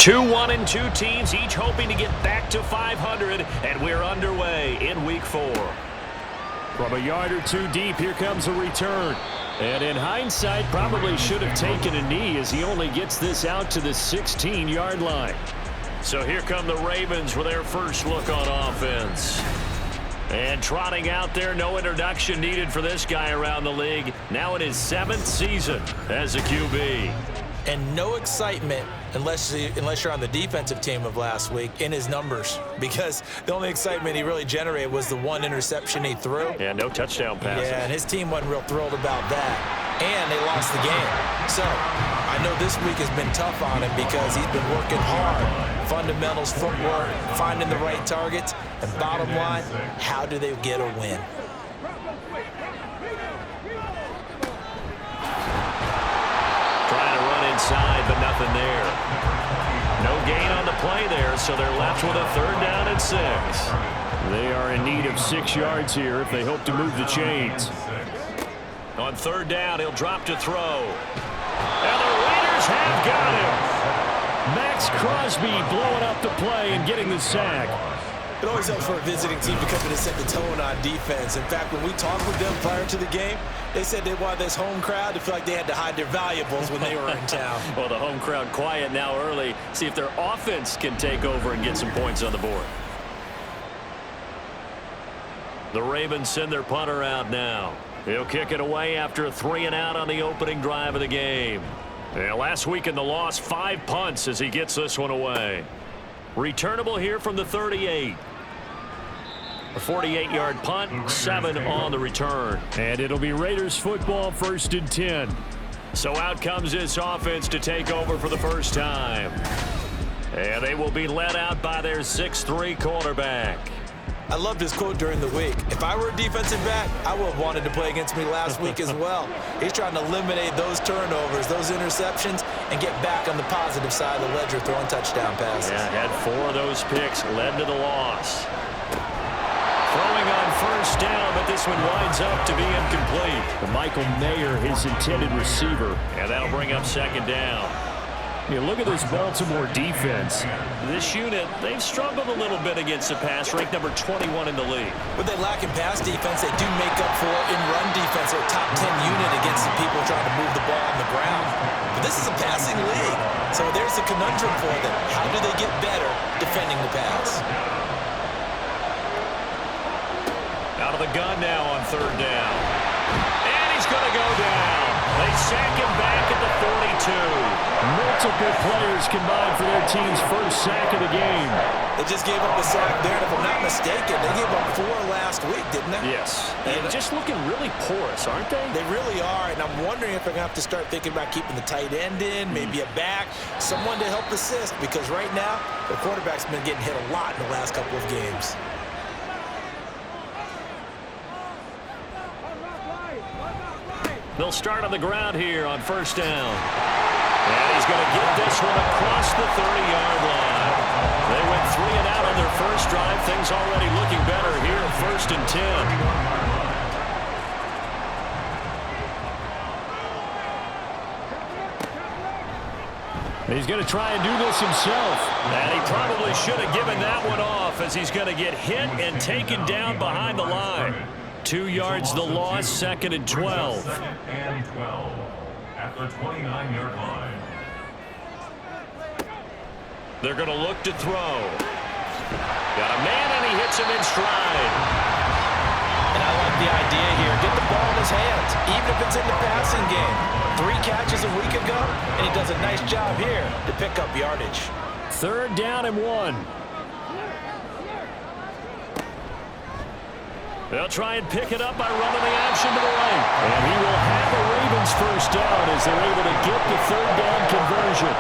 2-1-2 teams, each hoping to get back to 500, and we're underway in Week 4. From a yard or two deep, here comes a return. And in hindsight, probably should have taken a knee as he only gets this out to the 16-yard line. So here come the Ravens with their first look on offense. And trotting out there, no introduction needed for this guy around the league. Now in his 7th season as a QB. And no excitement unless you're on the defensive team of last week in his numbers, because the only excitement he really generated was the one interception he threw. Yeah, no touchdown passes. Yeah, and his team wasn't real thrilled about that. And they lost the game. So I know this week has been tough on him because he's been working hard. Fundamentals, footwork, finding the right targets. And bottom line, how do they get a win? Inside, but nothing there. No gain on the play there, so they're left with a 3rd down and 6. They are in need of 6 yards here if they hope to move the chains. On 3rd down, he'll drop to throw. And the Raiders have got him. Max Crosby blowing up the play and getting the sack. It always helps for a visiting team to come in and set the tone on defense. In fact, when we talked with them prior to the game, they said they wanted this home crowd to feel like they had to hide their valuables when they were in town. Well, the home crowd quiet now early. See if their offense can take over and get some points on the board. The Ravens send their punter out now. He'll kick it away after a 3-and-out on the opening drive of the game. Yeah, last week in the loss, 5 punts as he gets this one away. Returnable here from the 38. A 48-yard punt, 7 on the return. And it'll be Raiders football, 1st and 10. So out comes this offense to take over for the first time. And they will be led out by their 6'3" quarterback. I loved his quote during the week. If I were a defensive back, I would have wanted to play against me last week as well. He's trying to eliminate those turnovers, those interceptions, and get back on the positive side of the ledger throwing touchdown passes. Yeah, had 4 of those picks, led to the loss. Throwing on 1st down, but this one winds up to be incomplete. Michael Mayer, his intended receiver. And that'll bring up 2nd down. Yeah, look at this Baltimore defense. This unit, they've struggled a little bit against the pass, ranked number 21 in the league. But they lack in pass defense. They do make up for it in run defense. They're a top 10 unit against the people trying to move the ball on the ground. But this is a passing league. So there's a conundrum for them. How do they get better defending the pass? Out of the gun now on 3rd down. And he's going to go down. They sack him back at the 42. Multiple players combined for their team's first sack of the game. They just gave up a sack there, and if I'm not mistaken, they gave up 4 last week, didn't they? Yes. And just looking really porous, aren't they? They really are, and I'm wondering if they're going to have to start thinking about keeping the tight end in, maybe a back, someone to help assist, because right now, the quarterback's been getting hit a lot in the last couple of games. They'll start on the ground here on 1st down. And he's going to get this one across the 30-yard line. They went 3-and-out on their first drive. Things already looking better here at 1st and 10. He's going to try and do this himself. And he probably should have given that one off as he's going to get hit and taken down behind the line. 2 yards the loss, 2nd and 12. 2nd and 12 at the 29-yard line. They're going to look to throw. Got a man, and he hits him in stride. And I like the idea here. Get the ball in his hands, even if it's in the passing game. 3 catches a week ago, and he does a nice job here to pick up yardage. 3rd down and 1. They'll try and pick it up by running the option to the right. And he will have the Ravens first down as they're able to get the 3rd down conversion.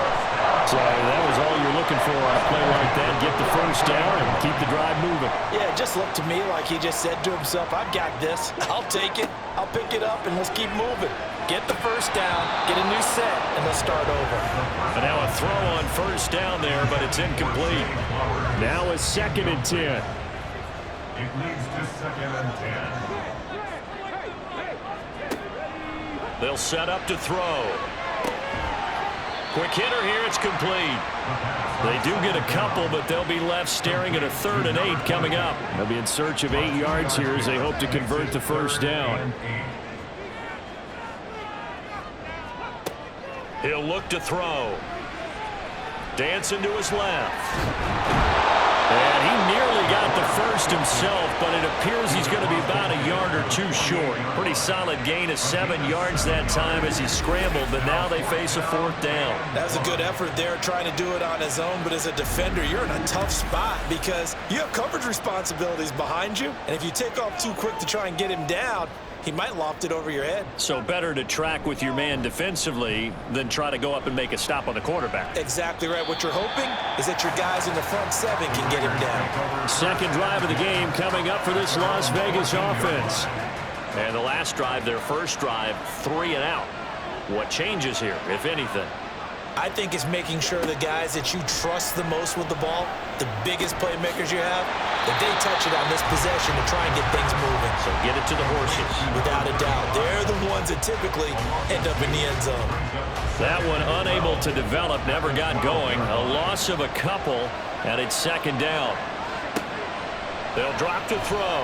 So that was all you're looking for on a play like that. Get the first down and keep the drive moving. Yeah, it just looked to me like he just said to himself, I've got this. I'll take it. I'll pick it up, and let's keep moving. Get the first down, get a new set, and they'll start over. And now a throw on 1st down there, but it's incomplete. Now a 2nd and 10. It leads to 2nd and 10. They'll set up to throw. Quick hitter here. It's complete. They do get a couple, but they'll be left staring at a 3rd and 8 coming up. They'll be in search of 8 yards here as they hope to convert the first down. He'll look to throw. Dancing to his left. And he nearly got the first himself, but it appears he's going to be about a yard or 2 short. Pretty solid gain of 7 yards that time as he scrambled, but now they face a 4th down. That was a good effort there trying to do it on his own, but as a defender, you're in a tough spot because you have coverage responsibilities behind you, and if you take off too quick to try and get him down, he might loft it over your head. So better to track with your man defensively than try to go up and make a stop on the quarterback. Exactly right. What you're hoping is that your guys in the front 7 can get him down. Second drive of the game coming up for this Las Vegas offense. And the last drive, their first drive, 3 and out. What changes here, if anything? I think it's making sure the guys that you trust the most with the ball, the biggest playmakers you have, that they touch it on this possession to try and get things moving. So get it to the horses. Without a doubt. They're the ones that typically end up in the end zone. That one unable to develop, never got going. A loss of a couple, and it's 2nd down. They'll drop to throw.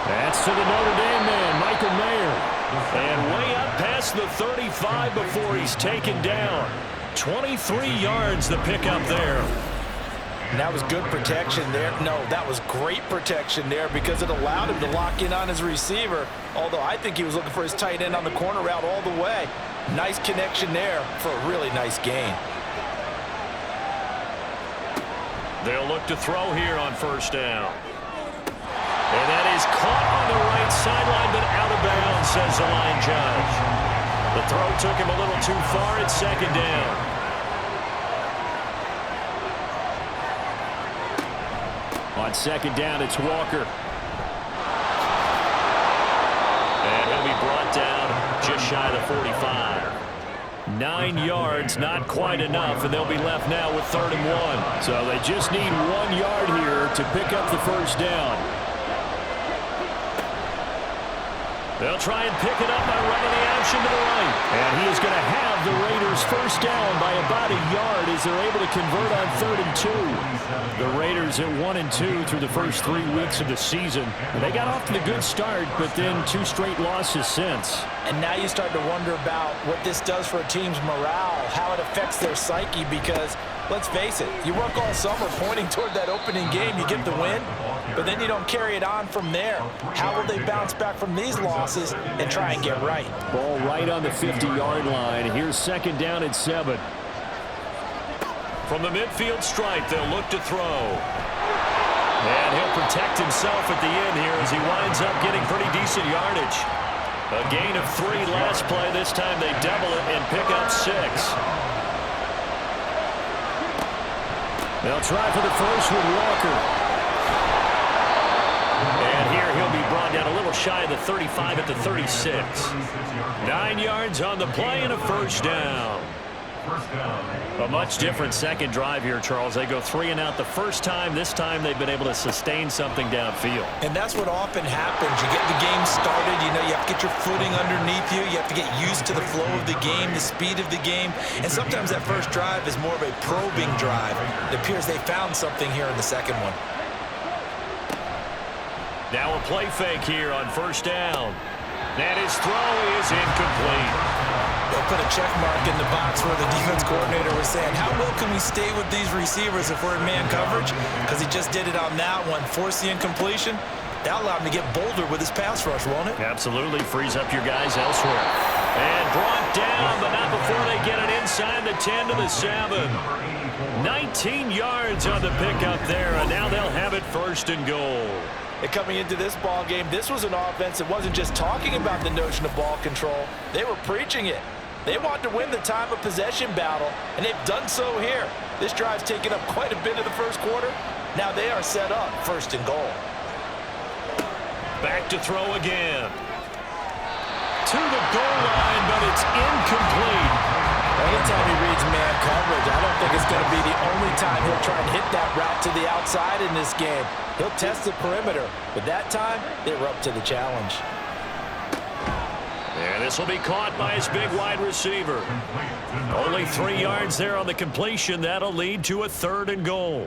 That's to the Notre Dame man, Michael Mayer. And way up past the 35 before he's taken down. 23 yards the pickup there. And that was good protection there. No, that was great protection there because it allowed him to lock in on his receiver, although I think he was looking for his tight end on the corner route all the way. Nice connection there for a really nice gain. They'll look to throw here on 1st down. And that is caught on the right sideline, but out of bounds, says the line judge. The throw took him a little too far. It's 2nd down. On 2nd down, it's Walker. And he'll be brought down just shy of the 45. 9 yards, not quite enough, and they'll be left now with 3rd and 1. So they just need 1 yard here to pick up the first down. They'll try and pick it up by running the option to the right. And he is going to have the Raiders first down by about a yard as they're able to convert on 3rd and 2. The Raiders at 1-2 through the first 3 weeks of the season. They got off to the good start, but then 2 straight losses since. And now you start to wonder about what this does for a team's morale, how it affects their psyche, because let's face it, you work all summer pointing toward that opening game, you get the win, but then you don't carry it on from there. How will they bounce back from these losses and try and get right? Ball right on the 50-yard line. Here's 2nd down and 7. From the midfield stripe, they'll look to throw. And he'll protect himself at the end here as he winds up getting pretty decent yardage. A gain of 3 last play. This time they double it and pick up 6. They'll try for the first with Walker. And here he'll be brought down a little shy of the 35 at the 36. 9 yards on the play and a first down. A much different second drive here, Charles. They go 3 and out the first time. This time they've been able to sustain something downfield. And that's what often happens. You get the game started. You know, you have to get your footing underneath you. You have to get used to the flow of the game, the speed of the game. And sometimes that first drive is more of a probing drive. It appears they found something here in the second one. Now a play fake here on 1st down. And his throw is incomplete. They'll put a check mark in the box where the defense coordinator was saying, how well can we stay with these receivers if we're in man coverage? Because he just did it on that one, forced the incompletion. That allowed him to get bolder with his pass rush, won't it? Absolutely. Frees up your guys elsewhere. And brought down, but not before they get it inside the 10 to the 7. 19 yards on the pickup there, and now they'll have it 1st and goal. And coming into this ball game, this was an offense that wasn't just talking about the notion of ball control. They were preaching it. They want to win the time of possession battle, and they've done so here. This drive's taken up quite a bit of the first quarter. Now they are set up 1st and goal. Back to throw again. To the goal line, but it's incomplete. Anytime he reads man coverage, I don't think it's going to be the only time he'll try and hit that route to the outside in this game. He'll test the perimeter, but that time, they were up to the challenge. And And this will be caught by his big wide receiver. Only 3 yards there on the completion. That'll lead to a 3rd and goal.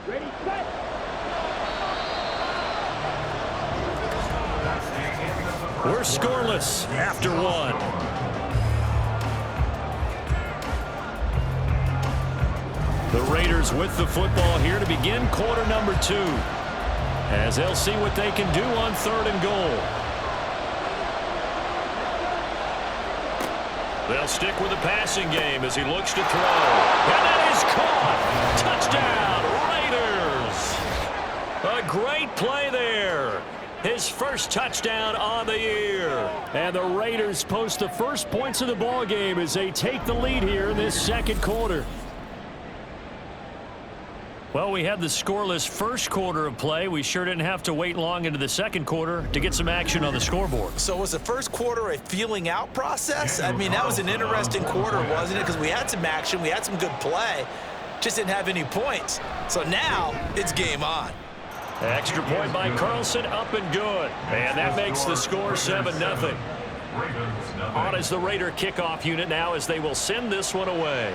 Ready, set. We're scoreless after 1. The Raiders with the football here to begin quarter number 2. As they'll see what they can do on 3rd and goal. They'll stick with the passing game as he looks to throw. And that is caught. Touchdown, Raiders. A great play there. His first touchdown on the year. And the Raiders post the first points of the ball game as they take the lead here in this 2nd quarter. Well, we had the scoreless first quarter of play. We sure didn't have to wait long into the 2nd quarter to get some action on the scoreboard. So was the first quarter a feeling out process? I mean, that was an interesting quarter, wasn't it? Because we had some action, we had some good play, just didn't have any points. So now it's game on. Extra point by Carlson, up and good. And that makes the score 7-0. On is the Raider kickoff unit now as they will send this one away.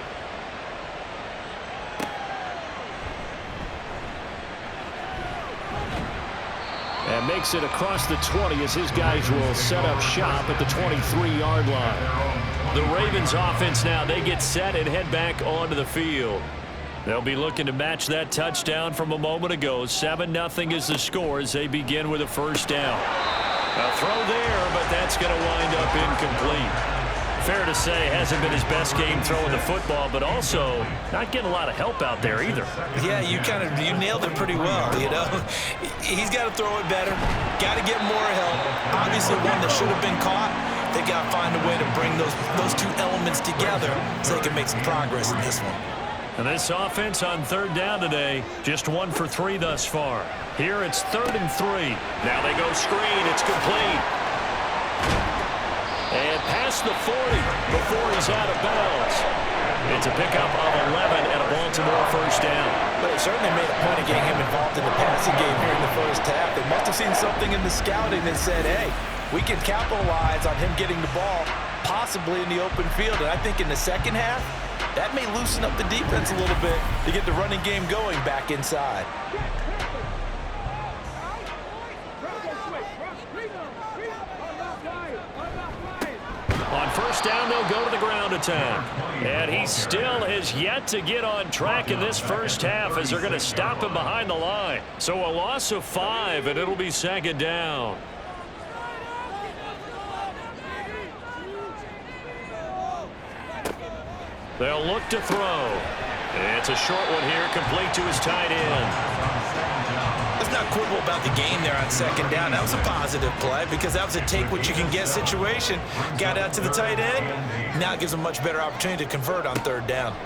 And makes it across the 20 as his guys will set up shop at the 23-yard line. The Ravens offense now, they get set and head back onto the field. They'll be looking to match that touchdown from a moment ago. 7-0 is the score as they begin with a first down. A throw there, but that's going to wind up incomplete. Fair to say, hasn't been his best game throwing the football, but also not getting a lot of help out there either. Yeah, you nailed it pretty well, you know. He's got to throw it better, got to get more help. Obviously one that should have been caught. They got to find a way to bring those 2 elements together so they can make some progress in this one. And this offense on 3rd down today, just 1 for 3 thus far. Here it's 3rd and 3. Now they go screen. It's complete. And past the 40 before he's out of bounds. It's a pickup of 11 and a Baltimore first down. But it certainly made a point of getting him involved in the passing game here in the first half. They must have seen something in the scouting that said, hey, we can capitalize on him getting the ball possibly in the open field. And I think in the second half, that may loosen up the defense a little bit to get the running game going back inside. On first down, they'll go to the ground attack. And he still has yet to get on track in this first half as they're going to stop him behind the line. So a loss of 5, and it'll be 2nd down. They'll look to throw. It's a short one here, complete to his tight end. Let's not quibble about the game there on 2nd down. That was a positive play because that was a take-what-you-can-get situation. Got out to the tight end. Now it gives them a much better opportunity to convert on 3rd down.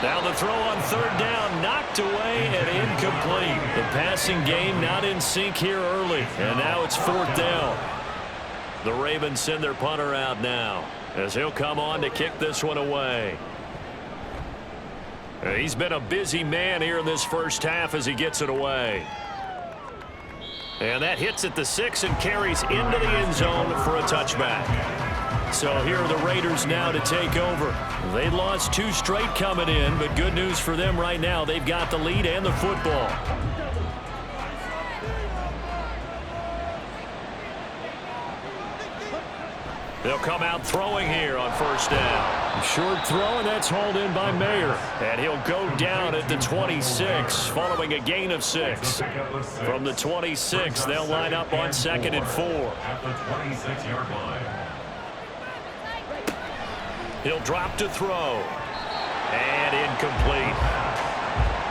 Now the throw on 3rd down, knocked away and incomplete. The passing game not in sync here early, and now it's 4th down. The Ravens send their punter out now as he'll come on to kick this one away. He's been a busy man here in this first half as he gets it away. And that hits at the 6 and carries into the end zone for a touchback. So here are the Raiders now to take over. They lost 2 straight coming in, but good news for them right now. They've got the lead and the football. They'll come out throwing here on first down. Short throw, and that's hauled in by Mayer. And he'll go down at the 26, following a gain of 6. From the 26, they'll line up on 2nd and 4. At the 26-yard line. He'll drop to throw. And incomplete.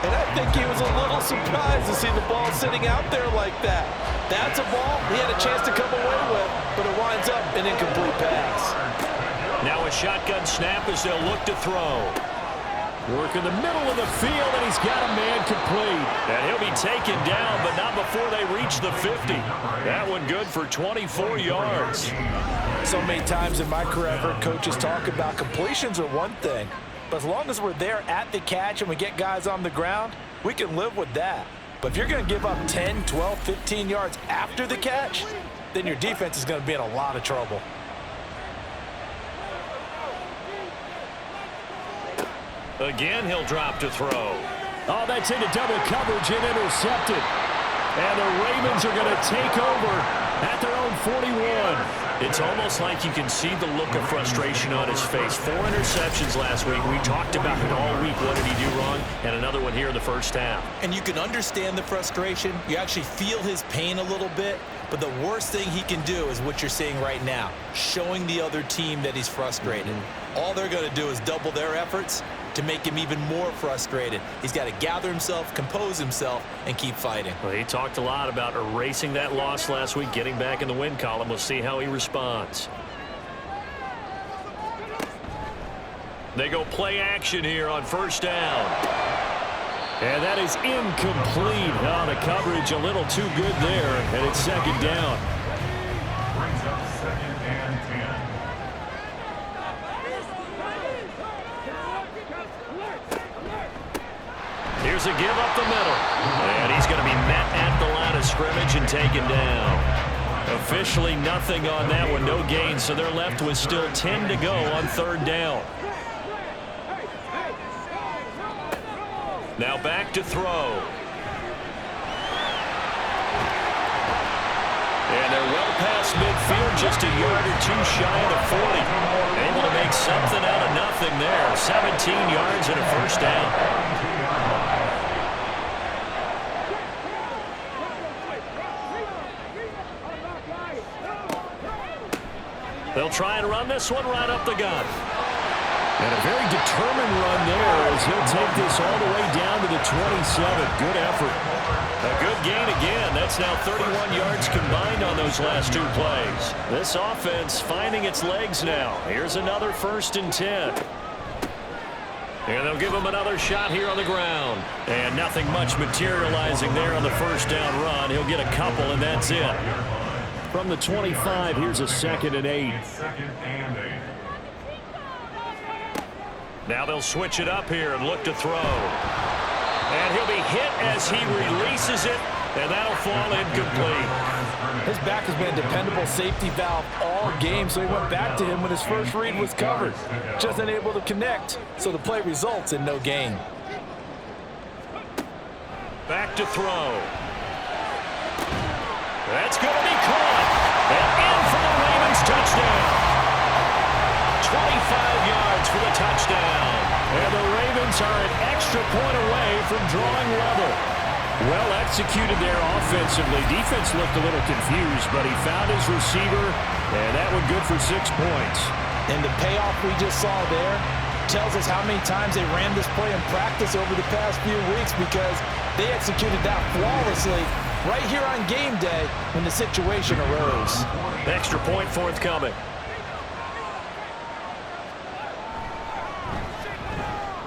And I think he was a little surprised to see the ball sitting out there like that. That's a ball he had a chance to come away with, but it winds up an incomplete pass. Now a shotgun snap as they'll look to throw. Work in the middle of the field, and he's got a man complete. And he'll be taken down, but not before they reach the 50. That one good for 24 yards. So many times in my career, I've heard coaches talk about completions are one thing, but as long as we're there at the catch and we get guys on the ground, we can live with that. But if you're going to give up 10, 12, 15 yards after the catch, then your defense is going to be in a lot of trouble. Again, he'll drop to throw. Oh, that's into double coverage and intercepted. And the Ravens are going to take over at their own 41. It's almost like you can see the look of frustration on his face. 4 interceptions last week. We talked about it all week. What did he do wrong? And another one here in the first half. And you can understand the frustration. You actually feel his pain a little bit. But the worst thing he can do is what you're seeing right now, showing the other team that he's frustrated. All they're going to do is double their efforts to make him even more frustrated. He's got to gather himself, compose himself, and keep fighting. Well, he talked a lot about erasing that loss last week, getting back in the win column. We'll see how he responds. They go play action here on first down. And that is incomplete. Oh, the coverage a little too good there, and it's second down. Brings up 2nd and 10. Here's a give up the middle. And he's going to be met at the line of scrimmage and taken down. Officially nothing on that one, no gain, so they're left with still 10 to go on third down. Now back to throw. And they're well past midfield, just a yard or two shy of the 40. Able to make something out of nothing there. 17 yards and a first down. They'll try and run this one right up the gut. And a very determined run there as he'll take this all the way down to the 27. Good effort. A good gain again. That's now 31 yards combined on those last 2 plays. This offense finding its legs now. Here's another 1st and 10. And they'll give him another shot here on the ground. And nothing much materializing there on the first down run. He'll get a couple, and that's it. From the 25, here's a 2nd and 8. 2nd and 8. Now they'll switch it up here and look to throw. And he'll be hit as he releases it, and that'll fall incomplete. His back has been a dependable safety valve all game, so he went back to him when his first read was covered. Just unable to connect, so the play results in no gain. Back to throw. That's going to be caught. And in for the Ravens touchdown. 25 yards for the touchdown. And the Ravens are an extra point away from drawing level. Well executed there offensively. Defense looked a little confused, but he found his receiver, and that one good for 6 points. And the payoff we just saw there tells us how many times they ran this play in practice over the past few weeks, because they executed that flawlessly right here on game day when the situation arose. Extra point forthcoming.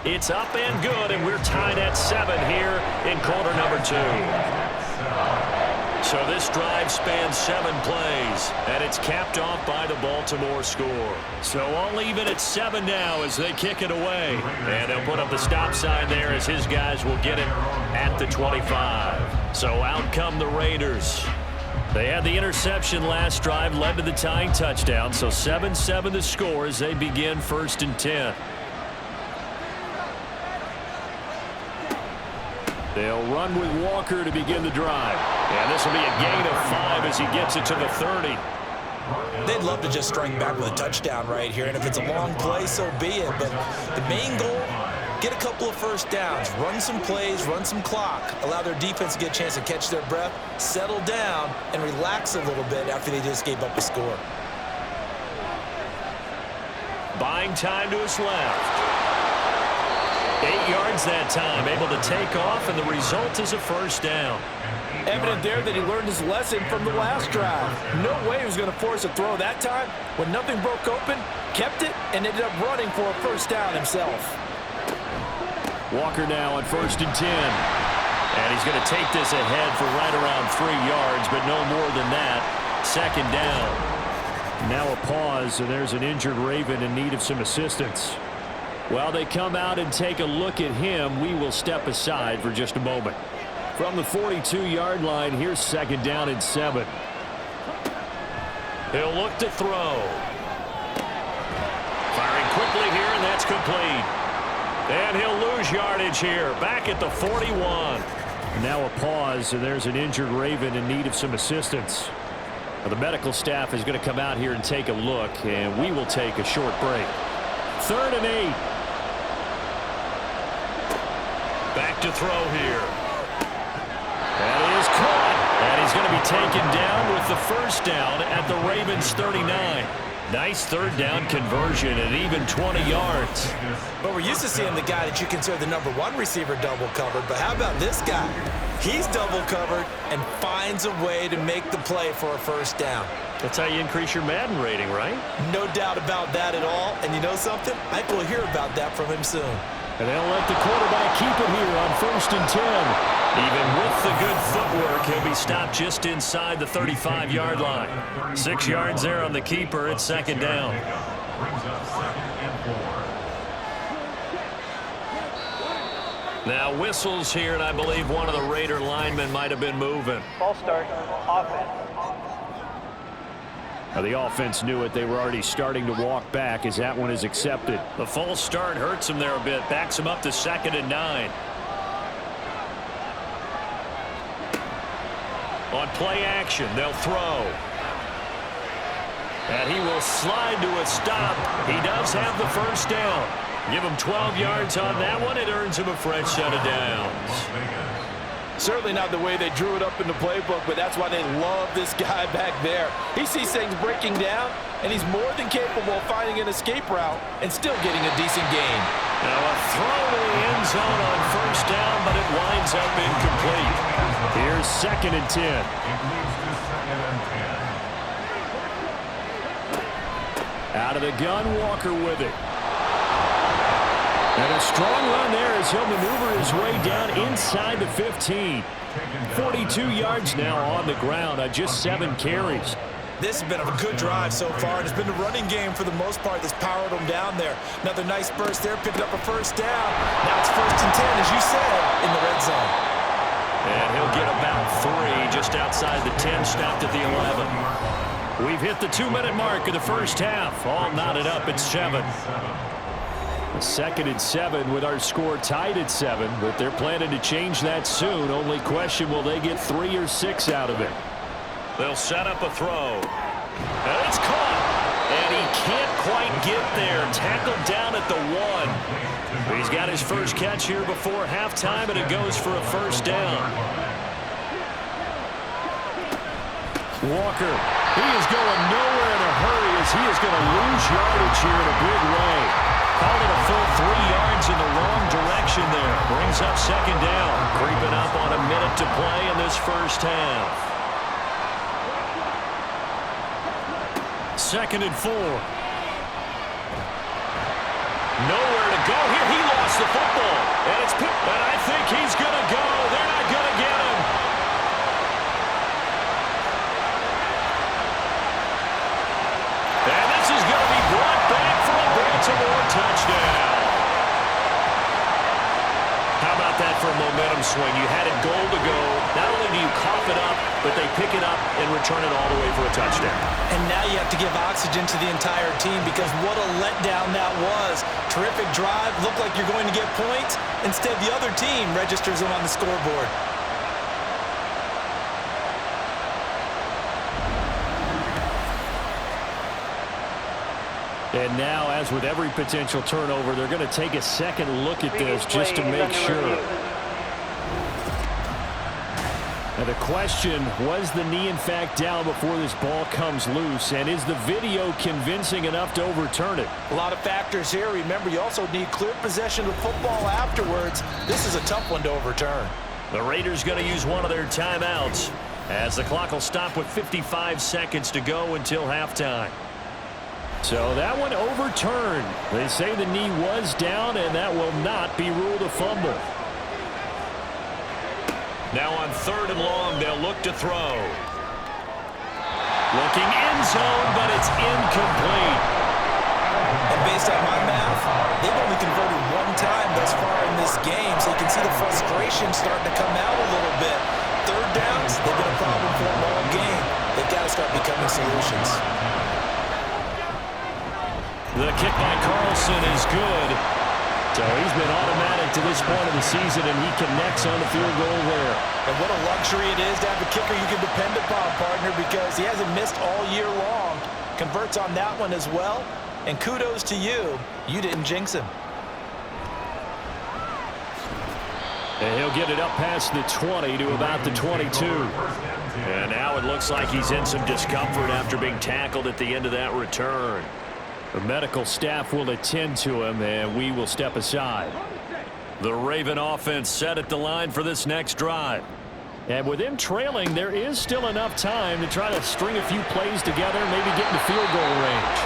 It's up and good, and we're tied at 7 here in quarter number 2. So this drive spans 7 plays, and it's capped off by the Baltimore score. So all even at 7 now as they kick it away. And they'll put up the stop sign there as his guys will get it at the 25. So out come the Raiders. They had the interception last drive, led to the tying touchdown. So 7-7 the score as they begin 1st and 10. They'll run with Walker to begin the drive. And this will be a gain of 5 as he gets it to the 30. They'd love to just strike back with a touchdown right here, and if it's a long play, so be it. But the main goal, get a couple of first downs, run some plays, run some clock, allow their defense to get a chance to catch their breath, settle down, and relax a little bit after they just gave up a score. Buying time to his left. 8 yards that time, able to take off, and the result is a first down. Evident there that he learned his lesson from the last drive. No way he was going to force a throw that time. When nothing broke open, kept it, and ended up running for a first down himself. Walker now on 1st and 10. And he's going to take this ahead for right around 3 yards, but no more than that. 2nd down. Now a pause, and there's an injured Raven in need of some assistance. While they come out and take a look at him, we will step aside for just a moment. From the 42-yard line, here's 2nd down and 7. He'll look to throw. Firing quickly here, and that's complete. And he'll lose yardage here, back at the 41. Now a pause, and there's an injured Raven in need of some assistance. Well, the medical staff is going to come out here and take a look, and we will take a short break. 3rd and 8. Back to throw here. That is caught. And he's going to be taken down with the first down at the Ravens 39. Nice 3rd down conversion at even 20 yards. But we're used to seeing the guy that you consider the number 1 receiver double covered. But how about this guy? He's double covered and finds a way to make the play for a first down. That's how you increase your Madden rating, right? No doubt about that at all. And you know something? I think we'll hear about that from him soon. And they'll let the quarterback keep it here on 1st and 10. Even with the good footwork, he'll be stopped just inside the 35-yard line. 6 yards there on the keeper. It's 2nd down. Brings up 2nd and 4. Now whistles here, and I believe one of the Raider linemen might have been moving. False start. Offense. Now the offense knew it. They were already starting to walk back as that one is accepted. The false start hurts him there a bit. Backs him up to 2nd and 9. On play action, they'll throw. And he will slide to a stop. He does have the first down. Give him 12 yards on that one. It earns him a fresh set of downs. Certainly not the way they drew it up in the playbook, but that's why they love this guy back there. He sees things breaking down, and he's more than capable of finding an escape route and still getting a decent gain. Now a throw to the end zone on first down, but it winds up incomplete. Here's 2nd and 10. It moves to 2nd and 10. Out of the gun, Walker with it. And a strong run there as he'll maneuver his way down inside the 15. 42 yards now on the ground on just 7 carries. This has been a good drive so far, and it's been the running game for the most part that's powered them down there. Another nice burst there, picking up a first down. Now it's 1st and 10, as you said, in the red zone. And he'll get about 3 just outside the 10, stopped at the 11. We've hit the 2-minute mark of the first half. All knotted up at 7. 2nd and 7 with our score tied at 7, but they're planning to change that soon. Only question, will they get 3 or 6 out of it? They'll set up a throw. And it's caught. And he can't quite get there. Tackled down at the 1. He's got his first catch here before halftime, and it goes for a first down. Walker, he is going nowhere in a hurry as he is going to lose yardage here in a big way. Called it a full 3 yards in the wrong direction there. Brings up 2nd down. Creeping up on a minute to play in this first half. 2nd and 4. Nowhere to go here. He lost the football. And it's picked. And I think he's going to go. They're not going to get him. And this is going to be brought back for a Baltimore touchdown. How about that for a momentum swing? You had it goal to go. Not only do you cough it up, but they pick it up and return it all the way for a touchdown. And now you have to give oxygen to the entire team, because what a letdown that was. Terrific drive. Looked like you're going to get points. Instead, the other team registers them on the scoreboard. And now, as with every potential turnover, they're going to take a second look at this just to make sure. Now the question, was the knee in fact down before this ball comes loose? And is the video convincing enough to overturn it? A lot of factors here. Remember, you also need clear possession of football afterwards. This is a tough one to overturn. The Raiders going to use one of their timeouts as the clock will stop with 55 seconds to go until halftime. So that one overturned. They say the knee was down, and that will not be ruled a fumble. Now on 3rd and long, they'll look to throw. Looking end zone, but it's incomplete. And based on my math, they've only converted one time thus far in this game, so you can see the frustration starting to come out a little bit. Third downs, they've been a problem for them all game. They've got to start becoming solutions. The kick by Carlson is good. So he's been automatic to this point of the season, and he connects on the field goal there. And what a luxury it is to have a kicker you can depend upon, partner, because he hasn't missed all year long. Converts on that one as well. And kudos to you. You didn't jinx him. And he'll get it up past the 20 to about the 22. And now it looks like he's in some discomfort after being tackled at the end of that return. The medical staff will attend to him, and we will step aside. The Raven offense set at the line for this next drive. And with him trailing, there is still enough time to try to string a few plays together, maybe get into field goal range.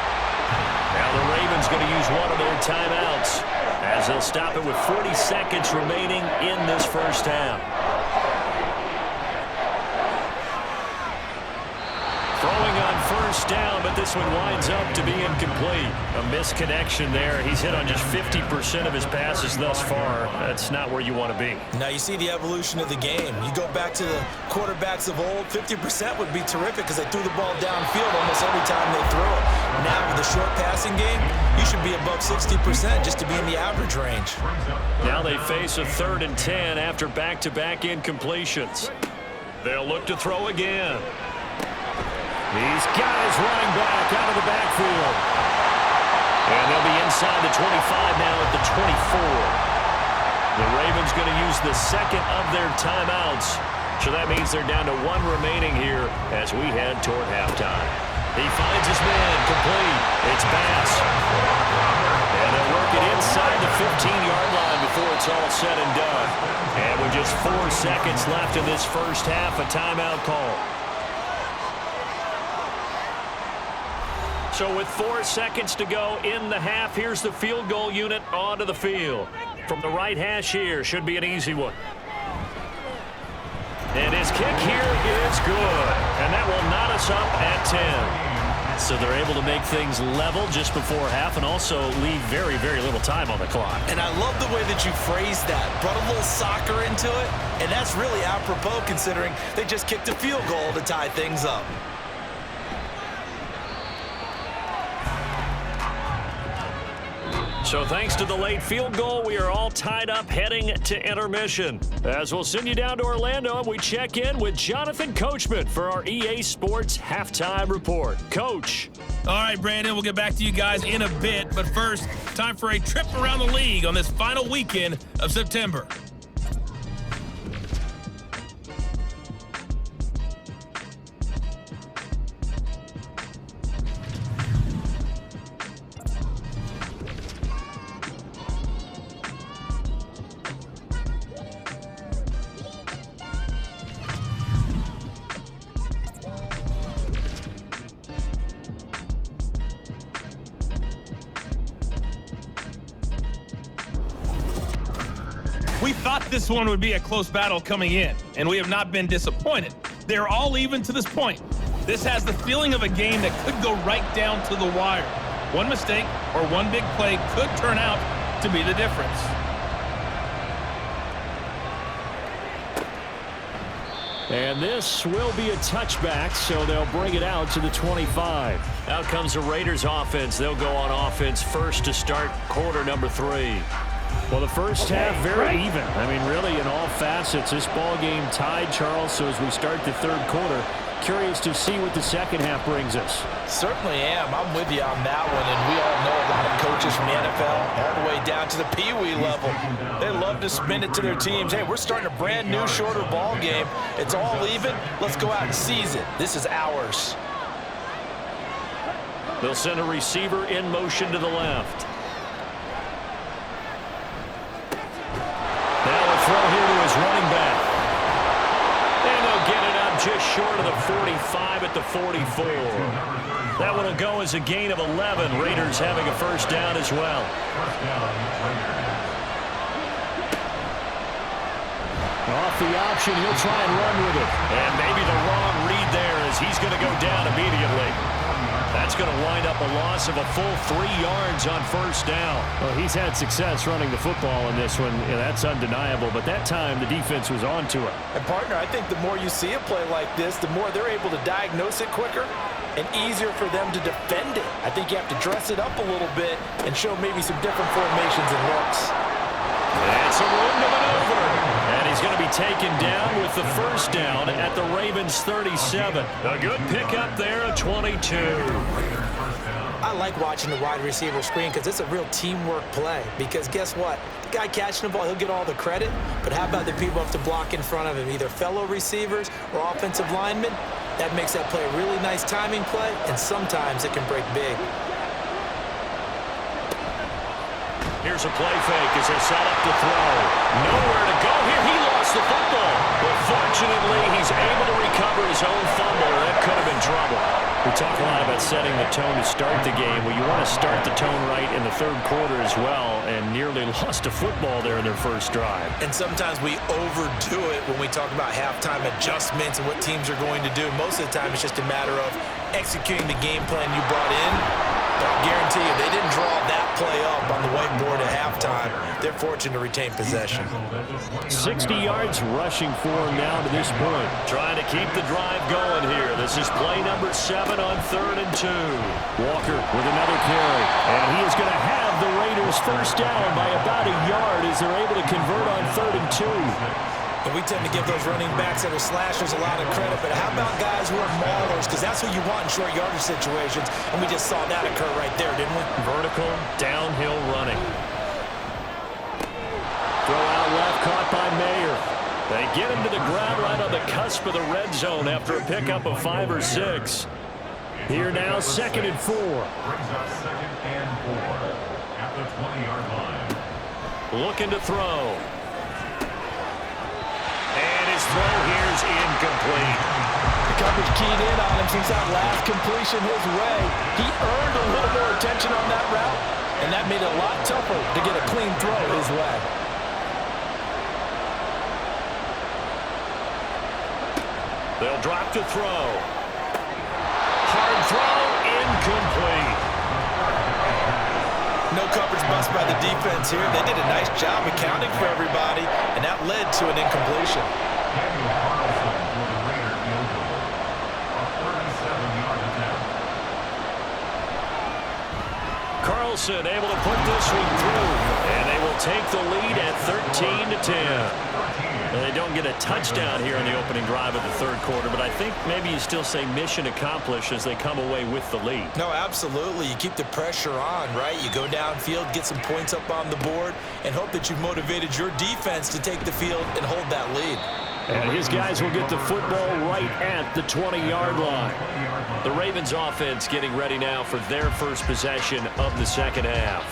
Now the Ravens going to use one of their timeouts as they'll stop it with 40 seconds remaining in this first half. Throwing on first down, but this one winds up to be incomplete. A misconnection there. He's hit on just 50% of his passes thus far. That's not where you want to be. Now you see the evolution of the game. You go back to the quarterbacks of old, 50% would be terrific because they threw the ball downfield almost every time they threw it. Now with the short passing game, you should be above 60% just to be in the average range. Now they face a 3rd and 10 after back-to-back incompletions. They'll look to throw again. He's got his running back out of the backfield. And they'll be inside the 25 now at the 24. The Ravens going to use the second of their timeouts. So that means they're down to one remaining here as we head toward halftime. He finds his man, complete. It's Bass. And they'll work it inside the 15-yard line before it's all said and done. And with just 4 seconds left in this first half, a timeout call. So with 4 seconds to go in the half, here's the field goal unit onto the field. From the right hash here, should be an easy one. And his kick here is good. And that will knot us up at 10. So they're able to make things level just before half and also leave very, very little time on the clock. And I love the way that you phrased that. Brought a little soccer into it. And that's really apropos considering they just kicked a field goal to tie things up. So thanks to the late field goal, we are all tied up heading to intermission. As we'll send you down to Orlando, and we check in with Jonathan Coachman for our EA Sports Halftime Report. Coach. All right, Brandon, we'll get back to you guys in a bit. But first, time for a trip around the league on this final weekend of September. We thought this one would be a close battle coming in, and we have not been disappointed. They're all even to this point. This has the feeling of a game that could go right down to the wire. One mistake or one big play could turn out to be the difference. And this will be a touchback, so they'll bring it out to the 25. Out comes the Raiders offense. They'll go on offense first to start quarter number 3. Well, the first half, very even. I mean, really, in all facets, this ball game tied, Charles. So as we start the third quarter, curious to see what the second half brings us. Certainly am. I'm with you on that one. And we all know a lot of coaches from the NFL all the way down to the Pee-wee level. They love to spin it to their teams. Hey, we're starting a brand new, shorter ball game. It's all even. Let's go out and seize it. This is ours. They'll send a receiver in motion to the left. Throw here to his running back. And they'll get it up just short of the 45 at the 44. That one will go as a gain of 11. Raiders having a first down as well. Off the option, he'll try and run with it. And maybe the wrong read there as he's going to go down immediately. That's going to wind up a loss of a full 3 yards on first down. Well, he's had success running the football in this one. Yeah, that's undeniable. But that time, the defense was on to it. And, partner, I think the more you see a play like this, the more they're able to diagnose it quicker and easier for them to defend it. I think you have to dress it up a little bit and show maybe some different formations and looks. And some room to maneuver. And he's going to be taken down with the first down at the Ravens 37. A good pickup there at 22. I like watching the wide receiver screen because it's a real teamwork play. Because guess what? The guy catching the ball, he'll get all the credit. But how about the people up to block in front of him, either fellow receivers or offensive linemen? That makes that play a really nice timing play, and sometimes it can break big. Here's a play fake as they set up to throw. Nowhere to go here. He lost the football. But fortunately, he's able to recover his own fumble, or that could have been trouble. We talk a lot about setting the tone to start the game. Well, you want to start the tone right in the third quarter as well, and nearly lost a football there in their first drive. And sometimes we overdo it when we talk about halftime adjustments and what teams are going to do. Most of the time, it's just a matter of executing the game plan you brought in. But I guarantee you, they didn't draw that play up on the whiteboard at halftime. They're fortunate to retain possession. 60 yards rushing for him now to this point. Trying to keep the drive going here. This is play number 7 on 3rd and 2. Walker with another carry. And he is going to have the Raiders first down by about a yard as they're able to convert on 3rd and 2. And we tend to give those running backs that are slashers a lot of credit, but how about guys who are maulers? Because that's who you want in short yardage situations, and we just saw that occur right there, didn't we? Vertical, downhill running. Throw out left, caught by Mayer. They get him to the ground right on the cusp of the red zone after a pickup of 5 or 6. Here now, 2nd and 4. Brings up 2nd and 4 at the 20-yard line. Looking to throw. His throw here's incomplete. The coverage keyed in on him since that last completion his way. He earned a little more attention on that route, and that made it a lot tougher to get a clean throw his way. They'll drop to throw. Hard throw, incomplete. No coverage bust by the defense here. They did a nice job accounting for everybody, and that led to an incompletion. Carlson able to put this one through, and they will take the lead at 13-10. They don't get a touchdown here in the opening drive of the third quarter, but I think maybe you still say mission accomplished as they come away with the lead. No, absolutely. You keep the pressure on, right? You go downfield, get some points up on the board, and hope that you've motivated your defense to take the field and hold that lead. And his guys will get the football right at the 20-yard line. The Ravens offense getting ready now for their first possession of the second half.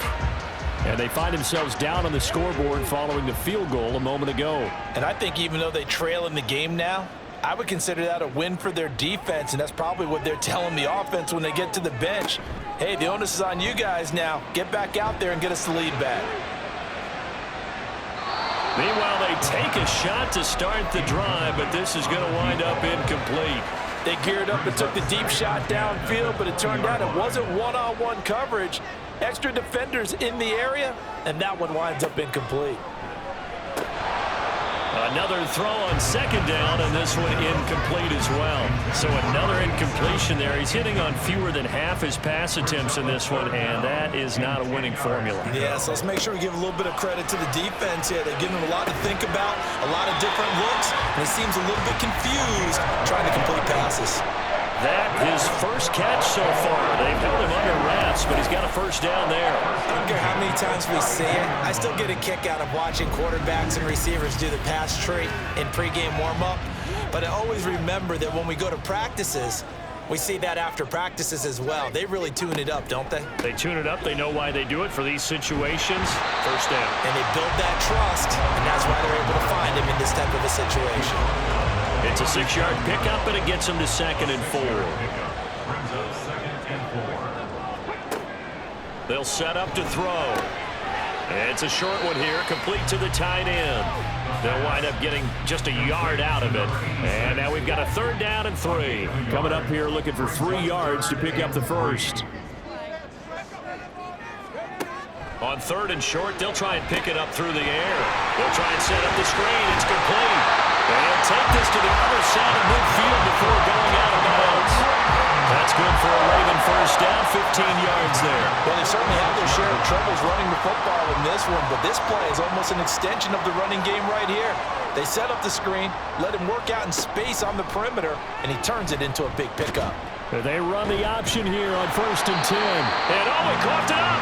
And they find themselves down on the scoreboard following the field goal a moment ago. And I think even though they trail in the game now, I would consider that a win for their defense, and that's probably what they're telling the offense when they get to the bench. Hey, the onus is on you guys now. Get back out there and get us the lead back. Meanwhile, they take a shot to start the drive, but this is going to wind up incomplete. They geared up and took the deep shot downfield, but it turned out it wasn't one-on-one coverage. Extra defenders in the area, and that one winds up incomplete. Another throw on second down, and this one incomplete as well. So another incompletion there. He's hitting on fewer than half his pass attempts in this one, and that is not a winning formula. Yeah, so let's make sure we give a little bit of credit to the defense here. They've given him a lot to think about, a lot of different looks, and he seems a little bit confused trying to complete passes. That his first catch so far. They've held him under wraps, but he's got a first down there. I don't care how many times we see it. I still get a kick out of watching quarterbacks and receivers do the pass tree in pregame warm-up. But I always remember that when we go to practices, we see that after practices as well. They really tune it up, don't they? They tune it up. They know why they do it for these situations. First down. And they build that trust, and that's why they're able to find him in this type of a situation. It's a 6-yard pickup, and it gets him to 2nd and 4. Brings up 2nd and 4. They'll set up to throw. It's a short one here, complete to the tight end. They'll wind up getting just a yard out of it. And now we've got a 3rd down and 3. Coming up here looking for 3 yards to pick up the first. On 3rd and short, they'll try and pick it up through the air. They'll try and set up the screen. It's complete. They'll take this to the other side of midfield before going out of bounds. That's good for a Raven first down, 15 yards there. Well, they certainly have their share of troubles running the football in this one, but this play is almost an extension of the running game right here. They set up the screen, let him work out in space on the perimeter, and he turns it into a big pickup. They run the option here on 1st and 10. And he coughed it up.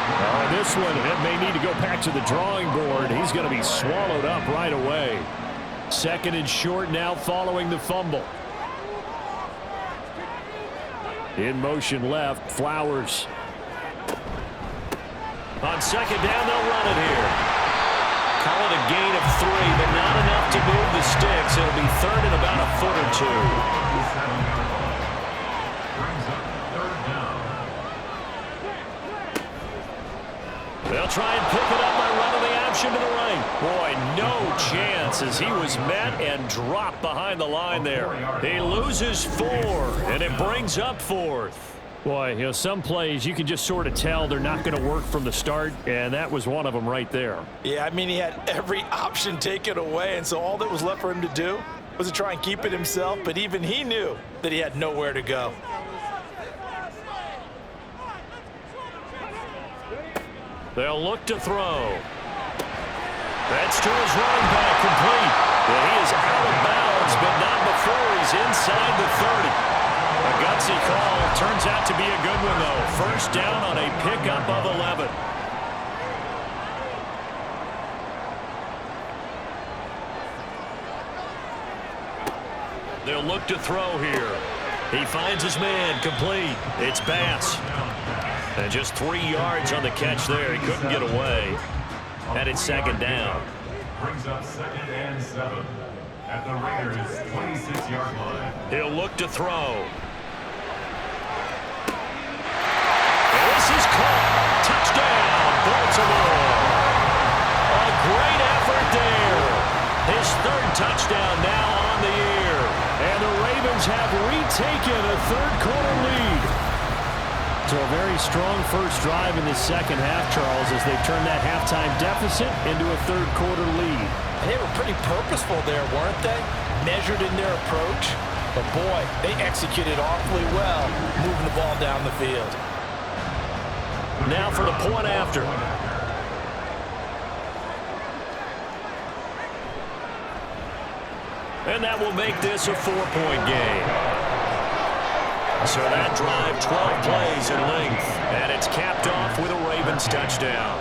This one, it may need to go back to the drawing board. He's going to be swallowed up right away. 2nd and short now following the fumble. In motion left, Flowers. On 2nd down, they'll run it here. Call it a gain of 3, but not enough to move the sticks. It'll be 3rd and about a foot or 2. They'll try and pick it up by running the option to the right. Boy, no chance as he was met and dropped behind the line there. He loses 4, and it brings up 4th. Boy, some plays you can just sort of tell they're not going to work from the start, and that was one of them right there. Yeah, I mean, he had every option taken away, and so all that was left for him to do was to try and keep it himself, but even he knew that he had nowhere to go. They'll look to throw. That's to his running back, complete. Well, he is out of bounds, but not before he's inside the 30. A gutsy call. Turns out to be a good one, though. First down on a pickup of 11. They'll look to throw here. He finds his man, complete. It's Bass. And just 3 yards on the catch there. He couldn't get away. And it's 2nd down. Brings up 2nd and 7 at the Raiders' 26-yard line. He'll look to throw. And this is caught. Touchdown, Baltimore. A great effort there. His 3rd touchdown now on the year. And the Ravens have retaken a 3rd-quarter lead. So a very strong first drive in the 2nd half, Charles, as they turn that halftime deficit into a 3rd-quarter lead. And they were pretty purposeful there, weren't they? Measured in their approach. But, boy, they executed awfully well, moving the ball down the field. Now for the point after. And that will make this a 4-point game. So that drive, 12 plays in length, and it's capped off with a Ravens touchdown.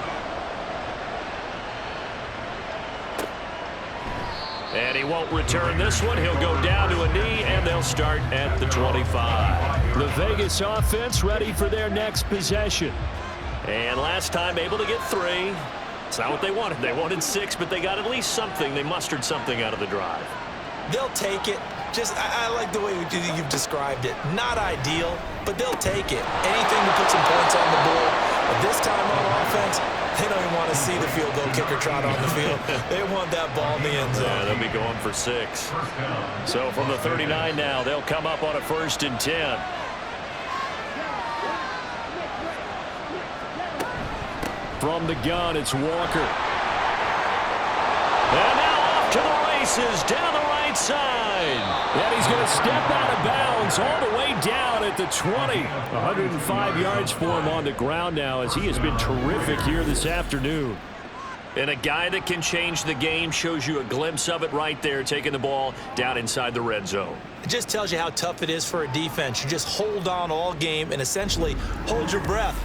And he won't return this one. He'll go down to a knee, and they'll start at the 25. The Vegas offense ready for their next possession. And last time able to get 3. It's not what they wanted. They wanted 6, but they got at least something. They mustered something out of the drive. They'll take it. I like the way you've described it. Not ideal, but they'll take it. Anything to put some points on the board. But this time on offense, they don't even want to see the field goal kicker trot on the field. They want that ball in the end zone. Yeah, they'll be going for 6. So from the 39 now, they'll come up on a 1st and 10. From the gun, it's Walker. And now off to the races down the right side. And he's going to step out of bounds all the way down at the 20. 105 yards for him on the ground now as he has been terrific here this afternoon. And a guy that can change the game, shows you a glimpse of it right there, taking the ball down inside the red zone. It just tells you how tough it is for a defense. You just hold on all game and essentially hold your breath.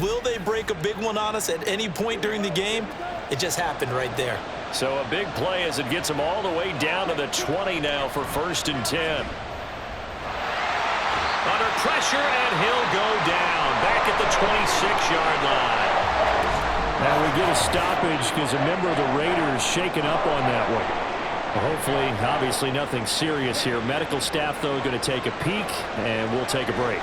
Will they break a big one on us at any point during the game? It just happened right there. So a big play as it gets him all the way down to the 20 now for 1st and 10. Under pressure, and he'll go down back at the 26-yard line. Now we get a stoppage because a member of the Raiders shaken up on that one. Well, hopefully, obviously nothing serious here. Medical staff, though, going to take a peek, and we'll take a break.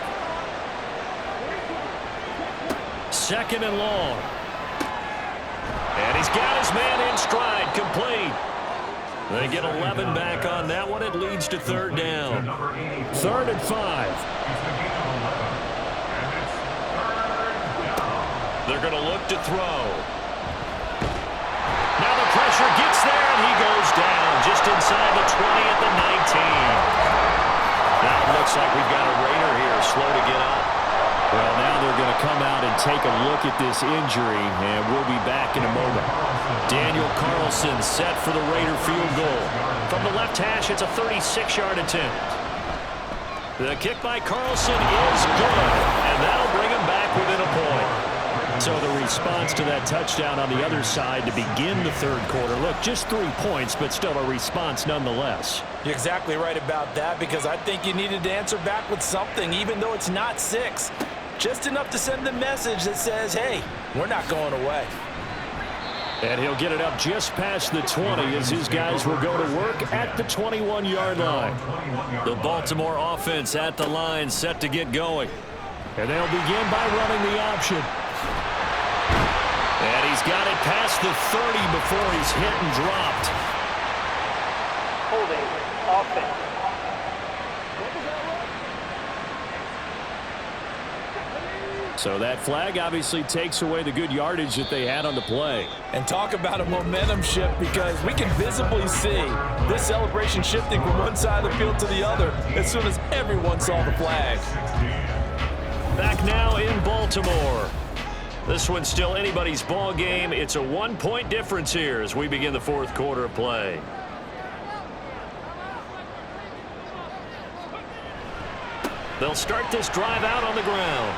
2nd and long. And he's got his man in stride, complete. They get 11 back on that one. It leads to third down. 3rd and 5. They're going to look to throw. Now the pressure gets there, and he goes down just inside the 20 at the 19. Now it looks like we've got a Raider here, slow to get up. Well, now they're going to come out and take a look at this injury, and we'll be back in a moment. Daniel Carlson set for the Raider field goal. From the left hash, it's a 36-yard attempt. The kick by Carlson is good, and that'll bring him back within a point. So the response to that touchdown on the other side to begin the third quarter. Look, just 3 points, but still a response nonetheless. You're exactly right about that, because I think you needed to answer back with something, even though it's not 6. Just enough to send the message that says, hey, we're not going away. And he'll get it up just past the 20 as his guys will go to work at the 21-yard line. The Baltimore offense at the line, set to get going. And they'll begin by running the option. And he's got it past the 30 before he's hit and dropped. Holding offense. So that flag obviously takes away the good yardage that they had on the play. And talk about a momentum shift, because we can visibly see this celebration shifting from one side of the field to the other as soon as everyone saw the flag. Back now in Baltimore. This one's still anybody's ball game. It's a 1-point difference here as we begin the fourth quarter of play. They'll start this drive out on the ground.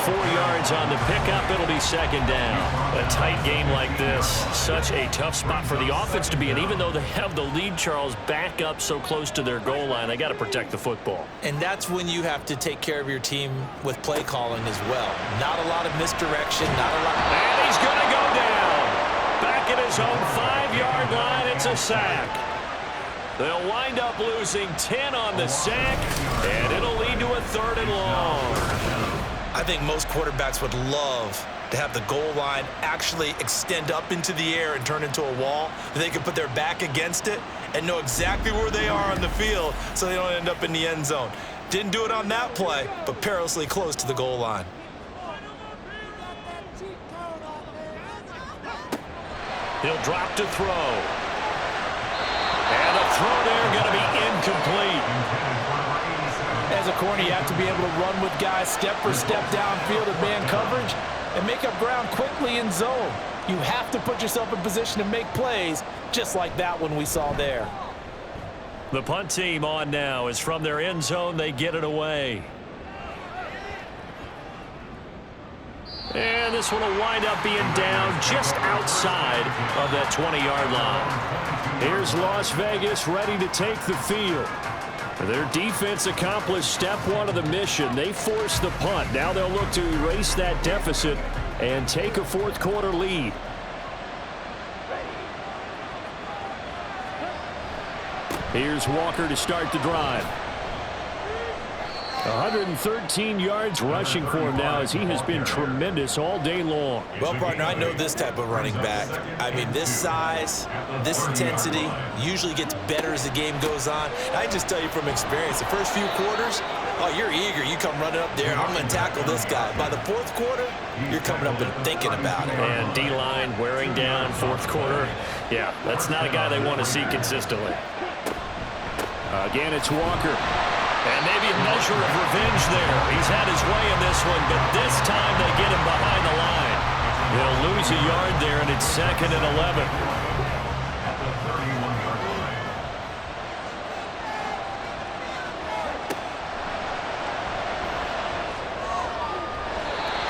4 yards on the pickup. It'll be second down. A tight game like this, such a tough spot for the offense to be in. Even though they have the lead, Charles, back up so close to their goal line, they got to protect the football. And that's when you have to take care of your team with play calling as well. Not a lot of misdirection, not a lot. And he's going to go down. Back at his own 5-yard line, it's a sack. They'll wind up losing 10 on the sack, and it'll lead to a 3rd and long. I think most quarterbacks would love to have the goal line actually extend up into the air and turn into a wall. They can put their back against it and know exactly where they are on the field so they don't end up in the end zone. Didn't do it on that play, but perilously close to the goal line. He'll drop to throw. And the throw there going to be incomplete. As a corner, you have to be able to run with guys step for step downfield in man coverage and make up ground quickly in zone. You have to put yourself in position to make plays, just like that one we saw there. The punt team on now is from their end zone. They get it away. And this one will wind up being down just outside of that 20-yard line. Here's Las Vegas ready to take the field. Their defense accomplished step 1 of the mission. They forced the punt. Now they'll look to erase that deficit and take a fourth quarter lead. Here's Walker to start the drive. 113 yards rushing for him now as he has been tremendous all day long. Well, partner, I know this type of running back. I mean, this size, this intensity usually gets better as the game goes on. I just tell you from experience, the first few quarters, oh, you're eager. You come running up there, I'm going to tackle this guy. By the fourth quarter, you're coming up and thinking about it. And D-line wearing down fourth quarter. Yeah, that's not a guy they want to see consistently. Again, it's Walker. And maybe a measure of revenge there. He's had his way in this one, but this time they get him behind the line. They'll lose a yard there, and it's 2nd and 11.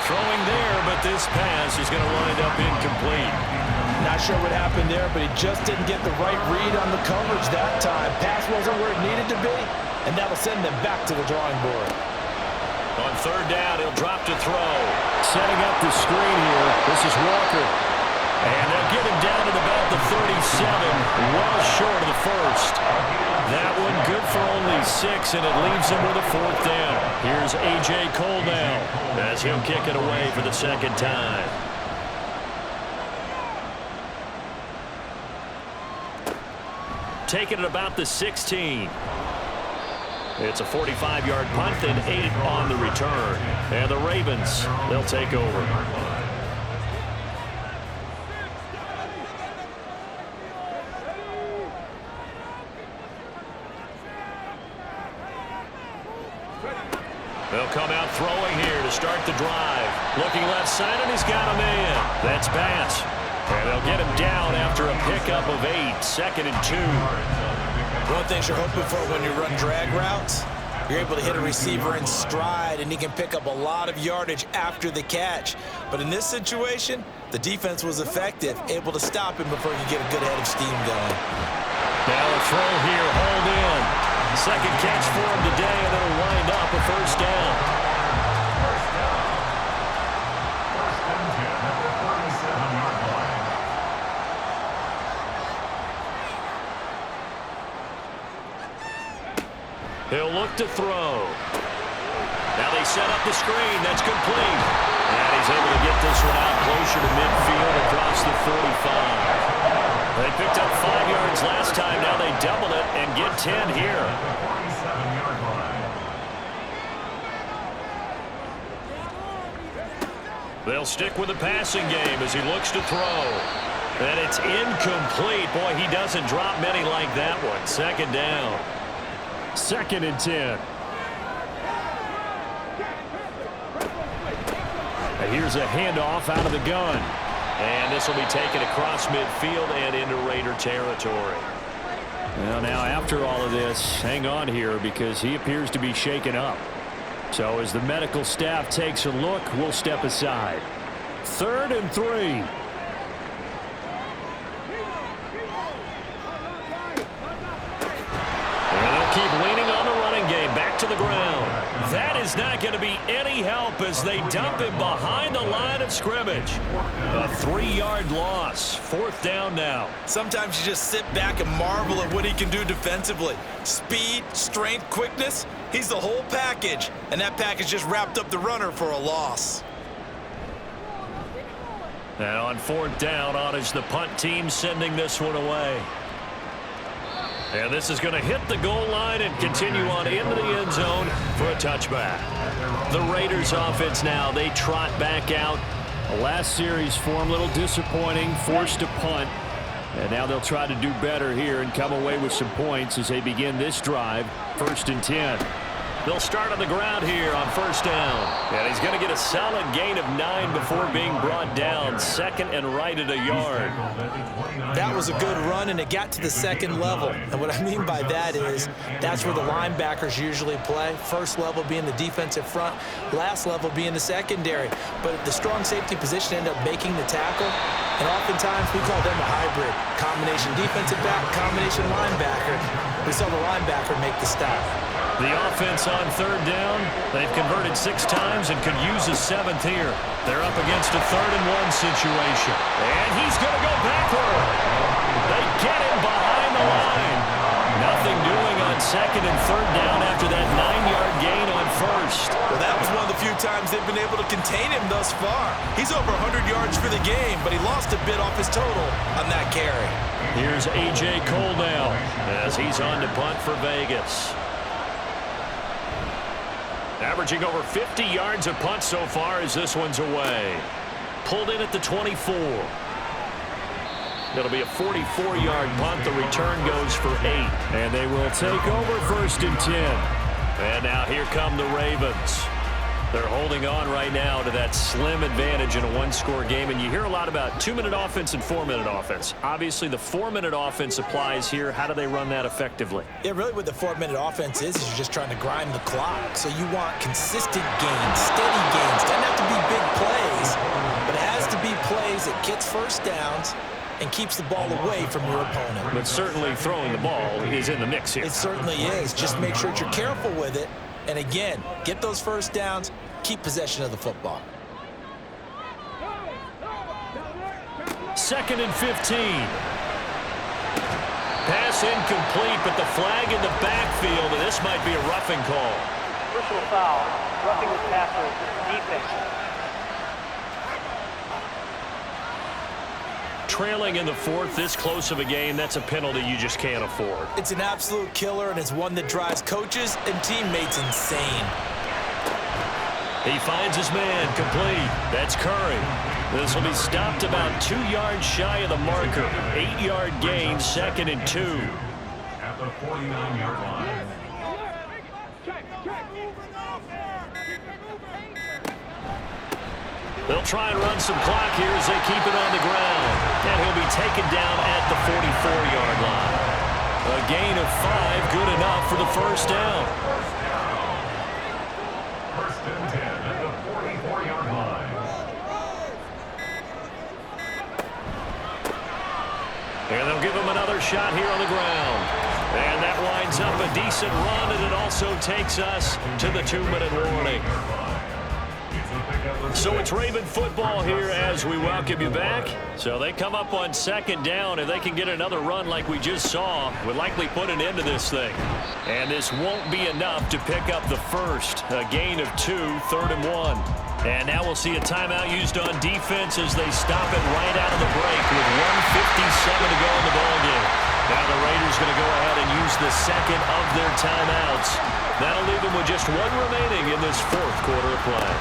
Throwing there, but this pass is going to wind up incomplete. Not sure what happened there, but he just didn't get the right read on the coverage that time. Pass wasn't where it needed to be. And that'll send them back to the drawing board. On 3rd down, he'll drop to throw. Setting up the screen here. This is Walker. And they'll get him down at about the 37, well short of the first. That one good for only 6, and it leaves him with a 4th down. Here's A.J. Cole now as he'll kick it away for the 2nd time. taken at about the 16. It's a 45-yard punt, then 8 on the return. And the Ravens, they'll take over. They'll come out throwing here to start the drive. Looking left side, and he's got a man. That's Bass. And they'll get him down after a pickup of 8, 2nd and 2. One thing you're hoping for when you run drag routes, you're able to hit a receiver in stride, and he can pick up a lot of yardage after the catch. But in this situation, the defense was effective, able to stop him before he could get a good head of steam going. Now a throw here, hold in. Second catch for him today, and it'll wind up a first down. First and 10 at the 47-yard line. He'll look to throw. Now they set up the screen. That's complete. And he's able to get this one out closer to midfield across the 45. They picked up 5 yards last time. Now they double it and get 10 here. 47-yard line. They'll stick with the passing game as he looks to throw. And it's incomplete. Boy, he doesn't drop many like that one. 2nd down. 2nd and 10. And here's a handoff out of the gun. And this will be taken across midfield and into Raider territory. Well, now after all of this, hang on here because he appears to be shaken up. So as the medical staff takes a look, we'll step aside. 3rd and 3. Keep leaning on the running game. Back to the ground. That is not going to be any help as they dump him behind the line of scrimmage. A 3-yard loss. 4th down now. Sometimes you just sit back and marvel at what he can do defensively. Speed, strength, quickness. He's the whole package. And that package just wrapped up the runner for a loss. And on 4th down, on is the punt team sending this one away. And this is going to hit the goal line and continue on into the end zone for a touchback. The Raiders offense now, they trot back out. The last series for him, a little disappointing, forced a punt. And now they'll try to do better here and come away with some points as they begin this drive. 1st and 10. They'll start on the ground here on 1st down. And he's going to get a solid gain of 9 before being brought down. 2nd and right at a yard. That was a good run, and it got to the 2nd level. And what I mean by that is that's where the linebackers usually play. First level being the defensive front, last level being the secondary. But the strong safety position ended up making the tackle. And oftentimes we call them a hybrid. Combination defensive back, combination linebacker. We saw the linebacker make the stop. The offense on 3rd down, they've converted 6 times and could use a 7th here. They're up against a 3rd and 1 situation. And he's going to go backward. They get him behind the line. Nothing doing on 2nd and 3rd down after that 9-yard gain on 1st. Well, that was one of the few times they've been able to contain him thus far. He's over 100 yards for the game, but he lost a bit off his total on that carry. Here's A.J. Cole now as he's on to punt for Vegas. Averaging over 50 yards a punt so far as this one's away. Pulled in at the 24. It'll be a 44-yard punt. The return goes for 8. And they will take over 1st and 10. And now here come the Ravens. They're holding on right now to that slim advantage in a 1-score game. And you hear a lot about 2-minute offense and 4-minute offense. Obviously, the 4-minute offense applies here. How do they run that effectively? Yeah, really what the 4-minute offense is you're just trying to grind the clock. So you want consistent gains, steady gains. Doesn't have to be big plays, but it has to be plays that gets first downs and keeps the ball away from your opponent. But certainly throwing the ball is in the mix here. It certainly is. Just make sure that you're careful with it. And again, get those first downs, keep possession of the football. 2nd and 15. Pass incomplete, but the flag in the backfield, and this might be a roughing call. Personal foul, roughing the passer, defense. Trailing in the fourth, this close of a game, that's a penalty you just can't afford. It's an absolute killer, and it's one that drives coaches and teammates insane. He finds his man, complete. That's Curry. This will be stopped about 2 yards shy of the marker. 8-yard gain, 2nd and 2. At the 49-yard line. They'll try and run some clock here as they keep it on the ground. And he'll be taken down at the 44-yard line. A gain of 5, good enough for the first down. First and 10 at the 44-yard line. And they'll give him another shot here on the ground. And that winds up a decent run, and it also takes us to the 2-minute warning. So it's Raven football here as we welcome you back. So they come up on 2nd down. If they can get another run like we just saw, would likely put an end to this thing. And this won't be enough to pick up the first. A gain of 2, 3rd and 1. And now we'll see a timeout used on defense as they stop it right out of the break with 1:57 to go in the ballgame. Now the Raiders going to go ahead and use the second of their timeouts. That'll leave them with just 1 remaining in this 4th quarter of play.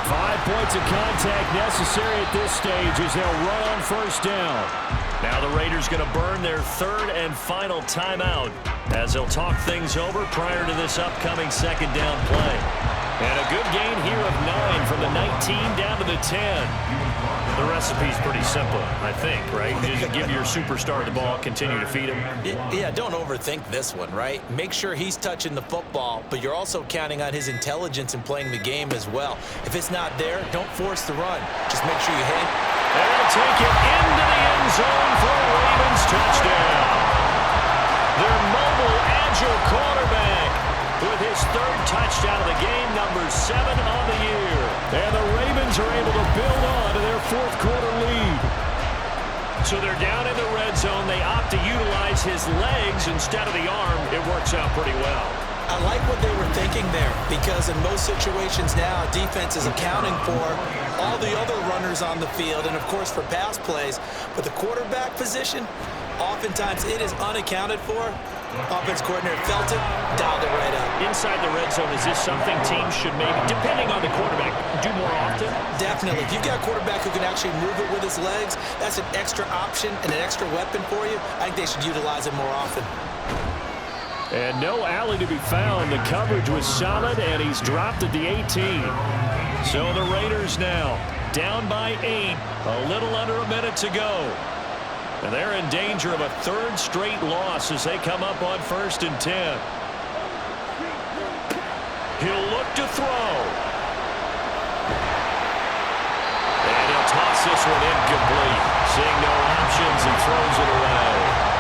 5 points of contact necessary at this stage as they'll run on 1st down. Now the Raiders going to burn their 3rd and final timeout as they'll talk things over prior to this upcoming 2nd down play. And a good gain here of 9 from the 19 down to the 10. The recipe's pretty simple, I think, right? Just give your superstar the ball, continue to feed him. Yeah, don't overthink this one, right? Make sure he's touching the football, but you're also counting on his intelligence in playing the game as well. If it's not there, don't force the run. Just make sure you hit. And they'll take it into the end zone for a Ravens touchdown. Their mobile, agile quarterback with his 3rd touchdown of the game, number 7 on the year. And the Ravens are able to build on to their 4th quarter lead. So they're down in the red zone. They opt to utilize his legs instead of the arm. It works out pretty well. I like what they were thinking there because in most situations now, defense is accounting for all the other runners on the field and, of course, for pass plays. But the quarterback position, oftentimes it is unaccounted for. Offense coordinator felt it, dialed it right up. Inside the red zone, is this something teams should maybe, depending on the quarterback, do more often? Definitely. If you've got a quarterback who can actually move it with his legs, that's an extra option and an extra weapon for you. I think they should utilize it more often. And no alley to be found. The coverage was solid, and he's dropped at the 18. So the Raiders now down by 8, a little under a minute to go. And they're in danger of a 3rd straight loss as they come up on 1st and 10. He'll look to throw. And he'll toss this one incomplete. Seeing no options and throws it away.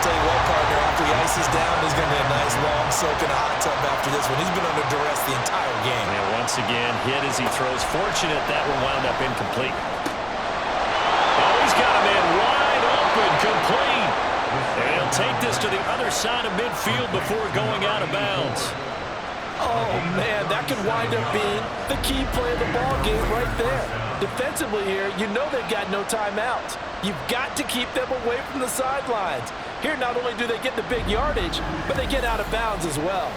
Tell you what, partner, after he ices down, there's going to be a nice long soak in a hot tub after this one. He's been under duress the entire game. And once again, hit as he throws. Fortunate that one wound up incomplete. Oh, he's got a man wide open, complete. And he'll take this to the other side of midfield before going out of bounds. Oh, man, that could wind up being the key play of the ball game right there. Defensively here, you know they've got no timeouts. You've got to keep them away from the sidelines. Here, not only do they get the big yardage, but they get out of bounds as well.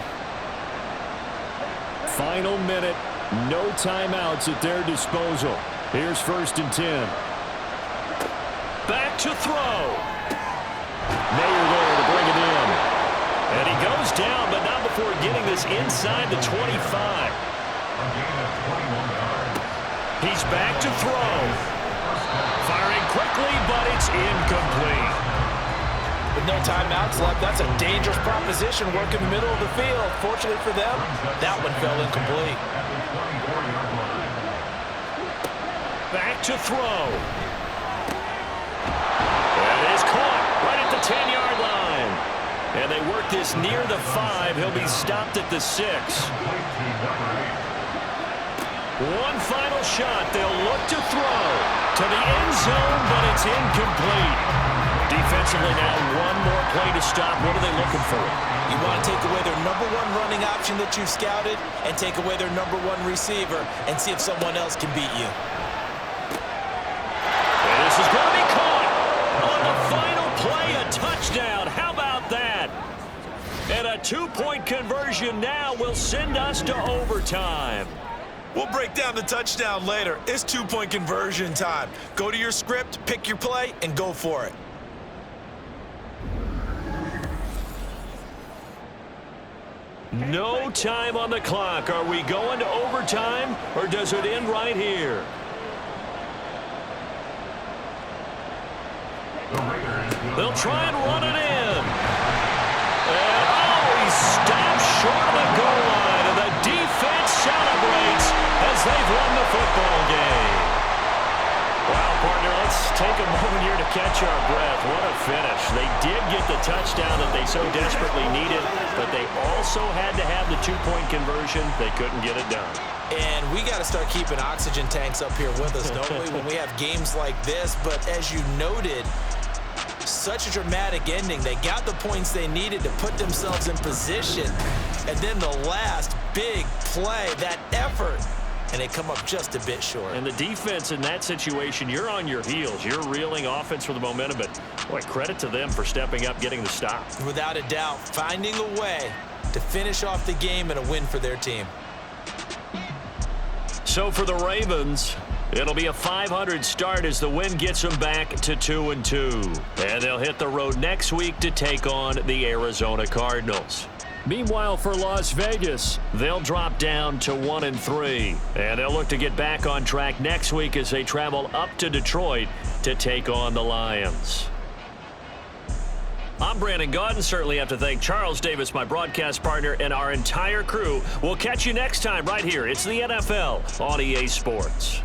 Final minute, no timeouts at their disposal. Here's 1st and 10. Back to throw. Mayer there to bring it in. And he goes down, but not before getting this inside the 25. He's back to throw. Firing quickly, but it's incomplete. With no timeouts left, that's a dangerous proposition working the middle of the field. Fortunately for them, that one fell incomplete. Back to throw. And it is caught right at the 10-yard line. And they work this near the 5. He'll be stopped at the 6. One final shot. They'll look to throw to the end zone, but it's incomplete. Defensively now, one more play to stop. What are they looking for? You want to take away their number 1 running option that you've scouted and take away their number 1 receiver and see if someone else can beat you. And this is going to be caught on the two-point conversion now will send us to overtime. We'll break down the touchdown later. It's two-point conversion time. Go to your script, pick your play, and go for it. No time on the clock. Are we going to overtime, or does it end right here? They'll try and run it in. And, oh, he stops short of the goal line, and the defense celebrates as they've won the football game. Wow, partner, let's take a moment here to catch our breath. What a finish. They did get the touchdown that they so desperately needed, but they also had to have the two-point conversion. They couldn't get it done. And we got to start keeping oxygen tanks up here with us, don't we, when we have games like this? But as you noted, such a dramatic ending. They got the points they needed to put themselves in position. And then the last big play, that effort, and they come up just a bit short. And the defense in that situation, you're on your heels. You're reeling offense for the momentum, but boy, credit to them for stepping up, getting the stop. Without a doubt, finding a way to finish off the game and a win for their team. So for the Ravens, it'll be a 500 start as the win gets them back to 2-2. And they'll hit the road next week to take on the Arizona Cardinals. Meanwhile, for Las Vegas, they'll drop down to 1-3. And they'll look to get back on track next week as they travel up to Detroit to take on the Lions. I'm Brandon Gaudin. Certainly have to thank Charles Davis, my broadcast partner, and our entire crew. We'll catch you next time right here. It's the NFL on EA Sports.